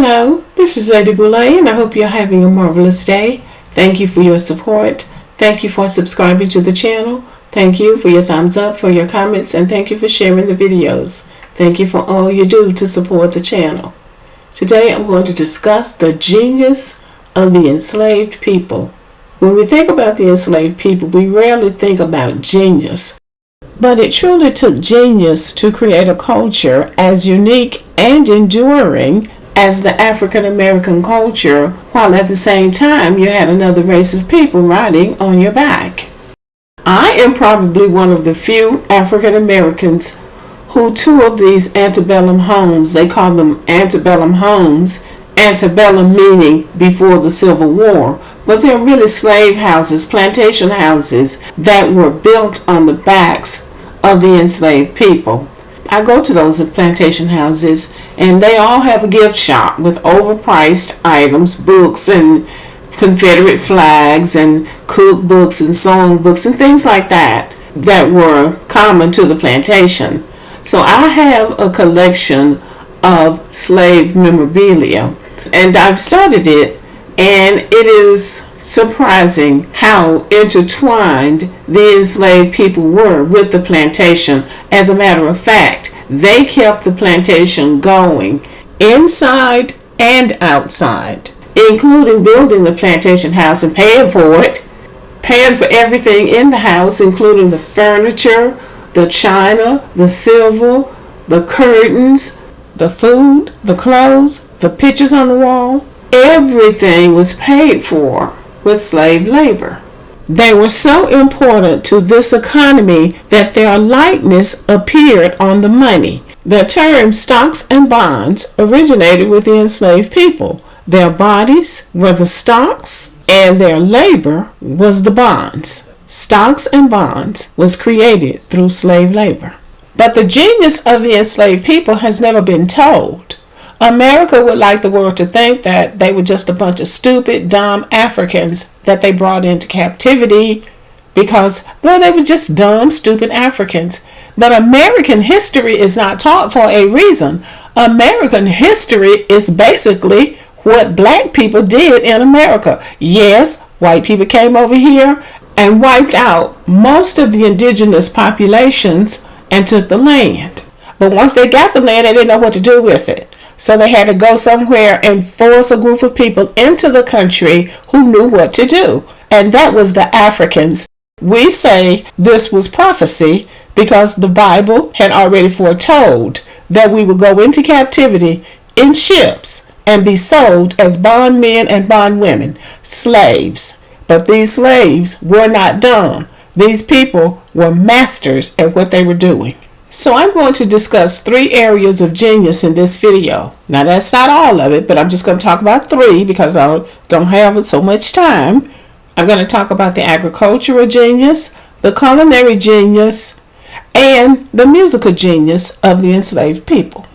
Hello, this is Lady Boulay, and I hope you're having a marvelous day. Thank you for your support. Thank you for subscribing to the channel. Thank you for your thumbs up, for your comments, and thank you for sharing the videos. Thank you for all you do to support the channel. Today I'm going to discuss the genius of the enslaved people. When we think about the enslaved people, we rarely think about genius. But it truly took genius to create a culture as unique and enduring as the African American culture, while at the same time you had another race of people riding on your back. I am probably one of the few African Americans who toured these antebellum homes. They call them antebellum homes, antebellum meaning before the Civil War, but they're really slave houses, plantation houses that were built on the backs of the enslaved people. I go to those plantation houses and they all have a gift shop with overpriced items, books and Confederate flags and cookbooks and songbooks and things like that were common to the plantation. So I have a collection of slave memorabilia and I've studied it, and it is surprising how intertwined the enslaved people were with the plantation. As a matter of fact, they kept the plantation going inside and outside, including building the plantation house and paying for it, paying for everything in the house, including the furniture, the china, the silver, the curtains, the food, the clothes, the pictures on the wall. Everything was paid for with slave labor. They were so important to this economy that their likeness appeared on the money. The term stocks and bonds originated with the enslaved people. Their bodies were the stocks and their labor was the bonds. Stocks and bonds was created through slave labor. But the genius of the enslaved people has never been told. America would like the world to think that they were just a bunch of stupid, dumb Africans that they brought into captivity because, well, they were just dumb, stupid Africans. But American history is not taught for a reason. American history is basically what black people did in America. Yes, white people came over here and wiped out most of the indigenous populations and took the land. But once they got the land, they didn't know what to do with it. So they had to go somewhere and force a group of people into the country who knew what to do. And that was the Africans. We say this was prophecy because the Bible had already foretold that we would go into captivity in ships and be sold as bondmen and bondwomen, slaves. But these slaves were not dumb. These people were masters at what they were doing. So I'm going to discuss 3 areas of genius in this video. Now that's not all of it, but I'm just going to talk about 3 because I don't have so much time. I'm going to talk about the agricultural genius, the culinary genius, and the musical genius of the enslaved people.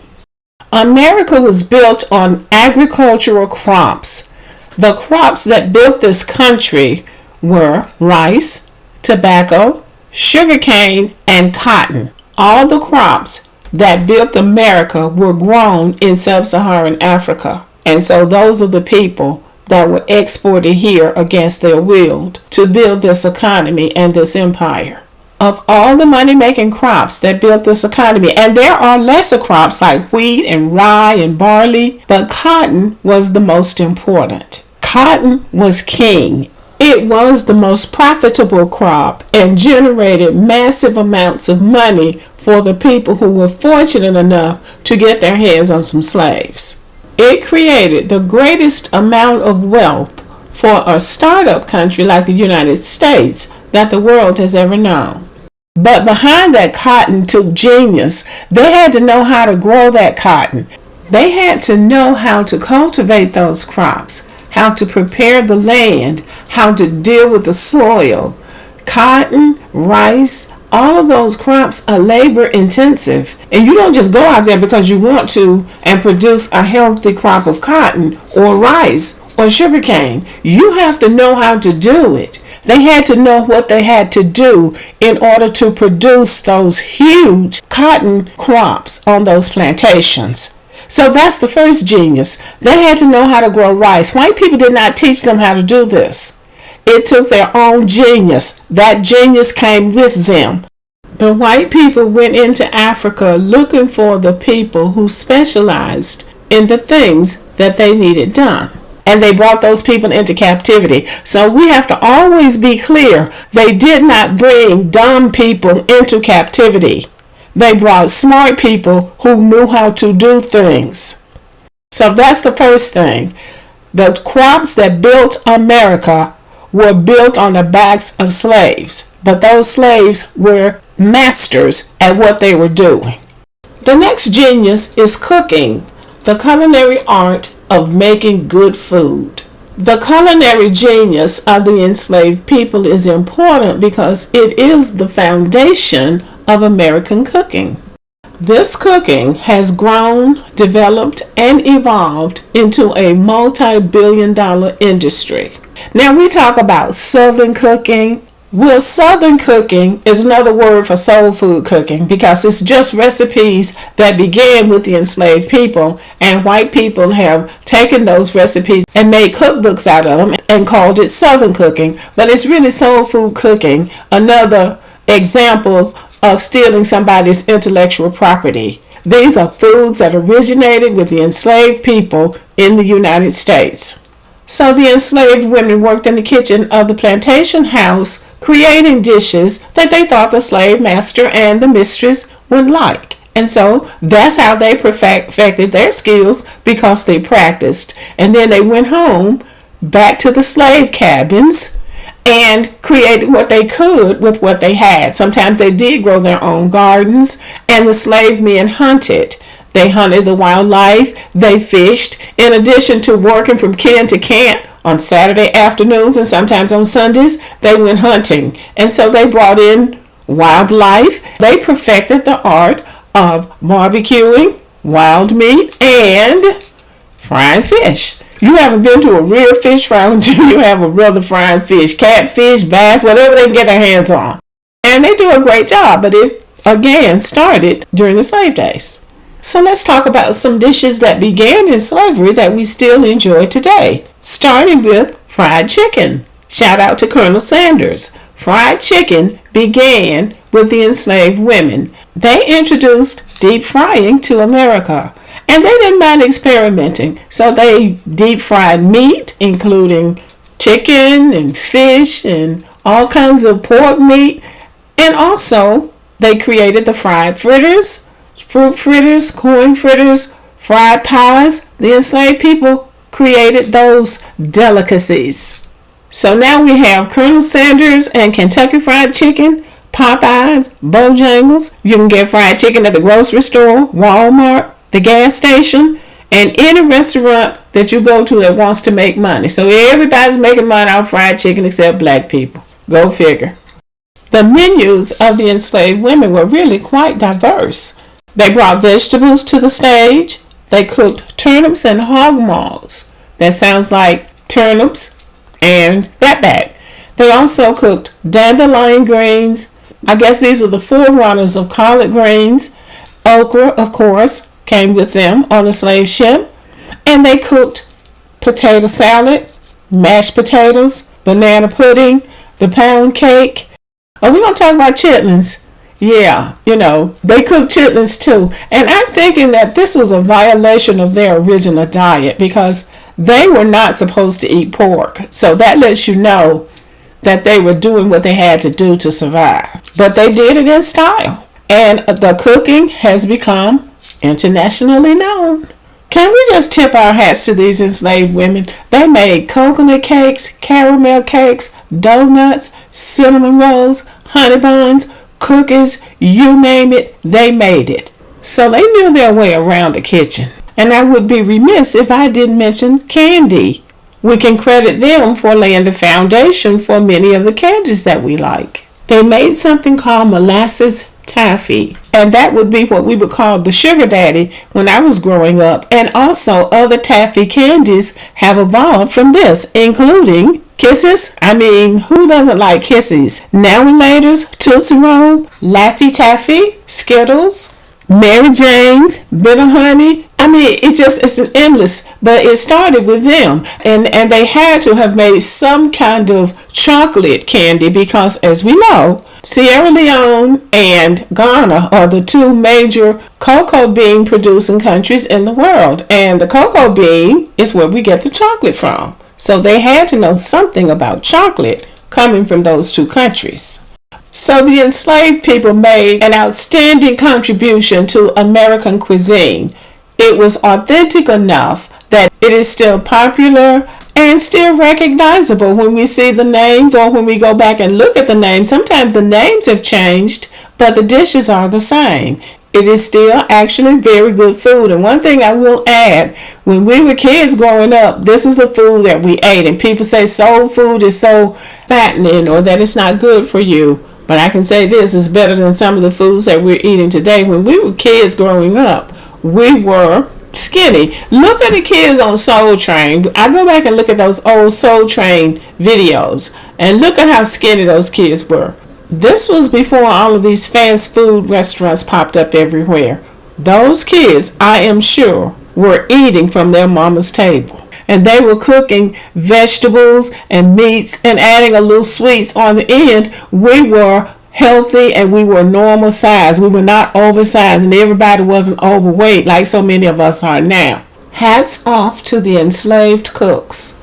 America was built on agricultural crops. The crops that built this country were rice, tobacco, sugarcane, and cotton. All the crops that built America were grown in sub-Saharan Africa. And so those are the people that were exported here against their will to build this economy and this empire. Of all the money-making crops that built this economy, and there are lesser crops like wheat and rye and barley, but cotton was the most important. Cotton was king. It was the most profitable crop and generated massive amounts of money for the people who were fortunate enough to get their hands on some slaves. It created the greatest amount of wealth for a startup country like the United States that the world has ever known. But behind that cotton took genius. They had to know how to grow that cotton. They had to know how to cultivate those crops, how to prepare the land, how to deal with the soil. Cotton, rice, all of those crops are labor intensive. And you don't just go out there because you want to and produce a healthy crop of cotton or rice or sugarcane. You have to know how to do it. They had to know what they had to do in order to produce those huge cotton crops on those plantations. So that's the first genius. They had to know how to grow rice. White people did not teach them how to do this. It took their own genius. That genius came with them. The white people went into Africa looking for the people who specialized in the things that they needed done. And they brought those people into captivity. So we have to always be clear. They did not bring dumb people into captivity. They brought smart people who knew how to do things. So that's the first thing. The crops that built America were built on the backs of slaves. But those slaves were masters at what they were doing. The next genius is cooking, the culinary art of making good food. The culinary genius of the enslaved people is important because it is the foundation of American cooking. This cooking has grown, developed, and evolved into a multi-billion-dollar industry. Now we talk about Southern cooking. Well, Southern cooking is another word for soul food cooking because it's just recipes that began with the enslaved people, and white people have taken those recipes and made cookbooks out of them and called it Southern cooking. But it's really soul food cooking, another example of stealing somebody's intellectual property. These are foods that originated with the enslaved people in the United States. So the enslaved women worked in the kitchen of the plantation house, creating dishes that they thought the slave master and the mistress would like. And so that's how they perfected their skills, because they practiced. And then they went home, back to the slave cabins, and created what they could with what they had. Sometimes they did grow their own gardens, and the slave men hunted. They hunted the wildlife, they fished. In addition to working from can to camp on Saturday afternoons and sometimes on Sundays, they went hunting. And so they brought in wildlife. They perfected the art of barbecuing wild meat and frying fish. You haven't been to a real fish fry until you have a brother frying fish, catfish, bass, whatever they can get their hands on. And they do a great job, but it again started during the slave days. So let's talk about some dishes that began in slavery that we still enjoy today, starting with fried chicken. Shout out to Colonel Sanders. Fried chicken began with the enslaved women. They introduced deep frying to America, and they didn't mind experimenting. So they deep fried meat, including chicken and fish and all kinds of pork meat, and also they created the fried fritters, fruit fritters, corn fritters, fried pies. The enslaved people created those delicacies. So now we have Colonel Sanders and Kentucky Fried Chicken, Popeyes, Bojangles. You can get fried chicken at the grocery store, Walmart, the gas station, and any restaurant that you go to that wants to make money. So everybody's making money off fried chicken except black people. Go figure. The menus of the enslaved women were really quite diverse. They brought vegetables to the stage. They cooked turnips and hog maws. That sounds like turnips and fatback. They also cooked dandelion greens. I guess these are the forerunners of collard greens. Okra, of course, came with them on the slave ship. And they cooked potato salad, mashed potatoes, banana pudding, the pound cake. Are we going to talk about chitlins? Yeah, they cooked chitlins too. And I'm thinking that this was a violation of their original diet because they were not supposed to eat pork. So that lets you know that they were doing what they had to do to survive. But they did it in style. And the cooking has become internationally known. Can we just tip our hats to these enslaved women? They made coconut cakes, caramel cakes, donuts, cinnamon rolls, honey buns, cookies, you name it, they made it. So they knew their way around the kitchen. And I would be remiss if I didn't mention candy. We can credit them for laying the foundation for many of the candies that we like. They made something called molasses taffy, and that would be what we would call the sugar daddy when I was growing up. And also other taffy candies have evolved from this, including Kisses. I mean, who doesn't like Kisses? Now and Laters, Tootsie Roll, Laffy Taffy, Skittles, Mary Jane's, Bitter Honey. I mean, it's an endless, but it started with them. And they had to have made some kind of chocolate candy because, as we know, Sierra Leone and Ghana are the two major cocoa bean producing countries in the world. And the cocoa bean is where we get the chocolate from. So they had to know something about chocolate coming from those two countries. So the enslaved people made an outstanding contribution to American cuisine. It was authentic enough that it is still popular and still recognizable when we see the names or when we go back and look at the names. Sometimes the names have changed, but the dishes are the same. It is still actually very good food. And one thing I will add, when we were kids growing up, this is the food that we ate. And people say soul food is so fattening or that it's not good for you. But I can say this is better than some of the foods that we're eating today. When we were kids growing up, we were skinny. Look at the kids on Soul Train. I go back and look at those old Soul Train videos and look at how skinny those kids were. This was before all of these fast food restaurants popped up everywhere. Those kids, I am sure, were eating from their mama's table. And they were cooking vegetables and meats and adding a little sweets on the end. We were healthy and we were normal size. We were not oversized and everybody wasn't overweight like so many of us are now. Hats off to the enslaved cooks.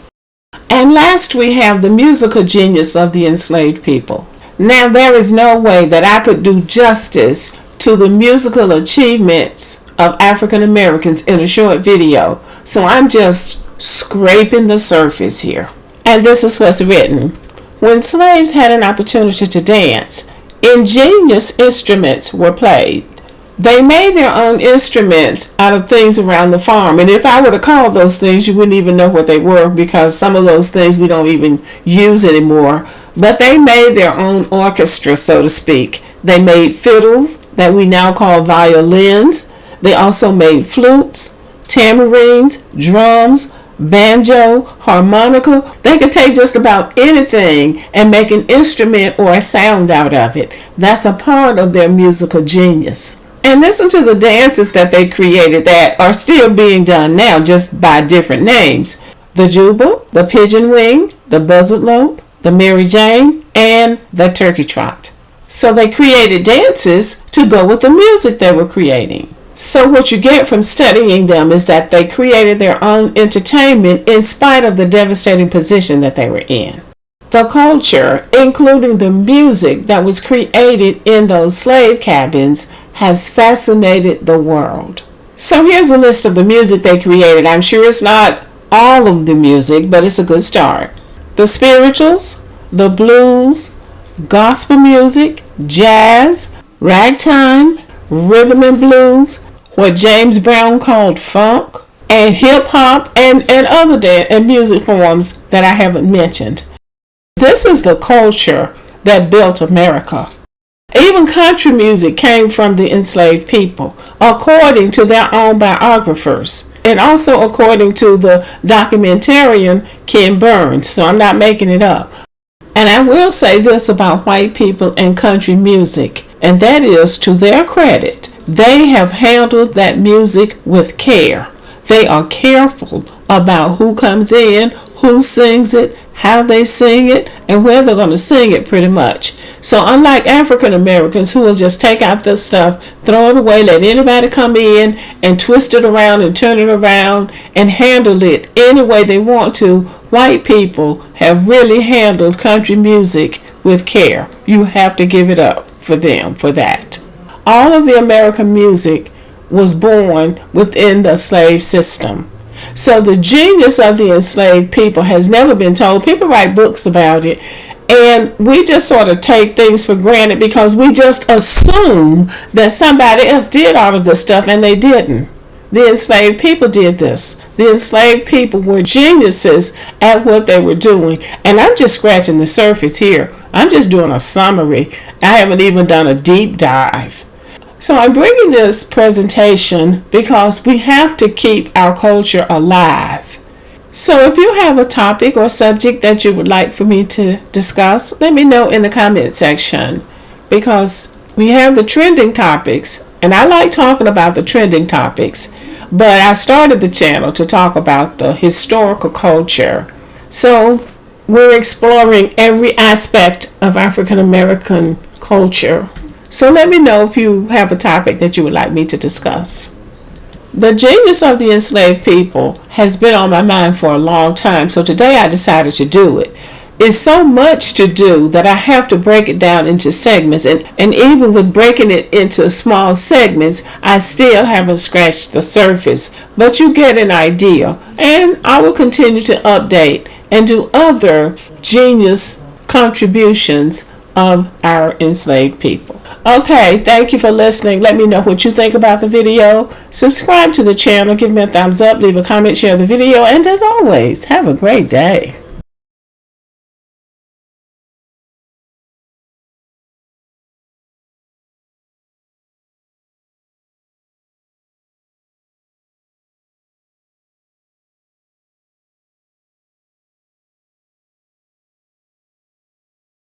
And last we have the musical genius of the enslaved people. Now there is no way that I could do justice to the musical achievements of African Americans in a short video. So I'm just scraping the surface here. And this is what's written. When slaves had an opportunity to dance, ingenious instruments were played. They made their own instruments out of things around the farm. And if I were to call those things, you wouldn't even know what they were because some of those things we don't even use anymore. But they made their own orchestra, so to speak. They made fiddles that we now call violins. They also made flutes, tamarines, drums, banjo, harmonica. They could take just about anything and make an instrument or a sound out of it. That's a part of their musical genius. And listen to the dances that they created that are still being done now, just by different names. The Jubal, the Pigeon Wing, the Buzzard Lope, the Mary Jane, and the Turkey Trot. So they created dances to go with the music they were creating. So what you get from studying them is that they created their own entertainment in spite of the devastating position that they were in. The culture, including the music that was created in those slave cabins, has fascinated the world. So here's a list of the music they created. I'm sure it's not all of the music, but it's a good start. The spirituals, the blues, gospel music, jazz, ragtime, rhythm and blues, what James Brown called funk, and hip hop, and other and music forms that I haven't mentioned. This is the culture that built America. Even country music came from the enslaved people, according to their own biographers, and also according to the documentarian Ken Burns, so I'm not making it up. And I will say this about white people and country music, and that is, to their credit, they have handled that music with care. They are careful about who comes in, who sings it, how they sing it, and where they're going to sing it pretty much. So unlike African Americans who will just take out this stuff, throw it away, let anybody come in and twist it around and turn it around and handle it any way they want to, white people have really handled country music with care. You have to give it up for them for that. All of the American music was born within the slave system. So the genius of the enslaved people has never been told. People write books about it, and we just sort of take things for granted because we just assume that somebody else did all of this stuff, and they didn't. The enslaved people did this. The enslaved people were geniuses at what they were doing. And I'm just scratching the surface here. I'm just doing a summary. I haven't even done a deep dive. So I'm bringing this presentation because we have to keep our culture alive. So if you have a topic or subject that you would like for me to discuss, let me know in the comment section, because we have the trending topics And I like talking about the trending topics, but I started the channel to talk about the historical culture. So we're exploring every aspect of African American culture. So let me know if you have a topic that you would like me to discuss. The genius of the enslaved people has been on my mind for a long time, so today I decided to do it. It's so much to do that I have to break it down into segments, and even with breaking it into small segments, I still haven't scratched the surface, but you get an idea, and I will continue to update and do other genius contributions of our enslaved people. Okay, thank you for listening. Let me know what you think about the video. Subscribe to the channel, give me a thumbs up, leave a comment, share the video, and as always, have a great day.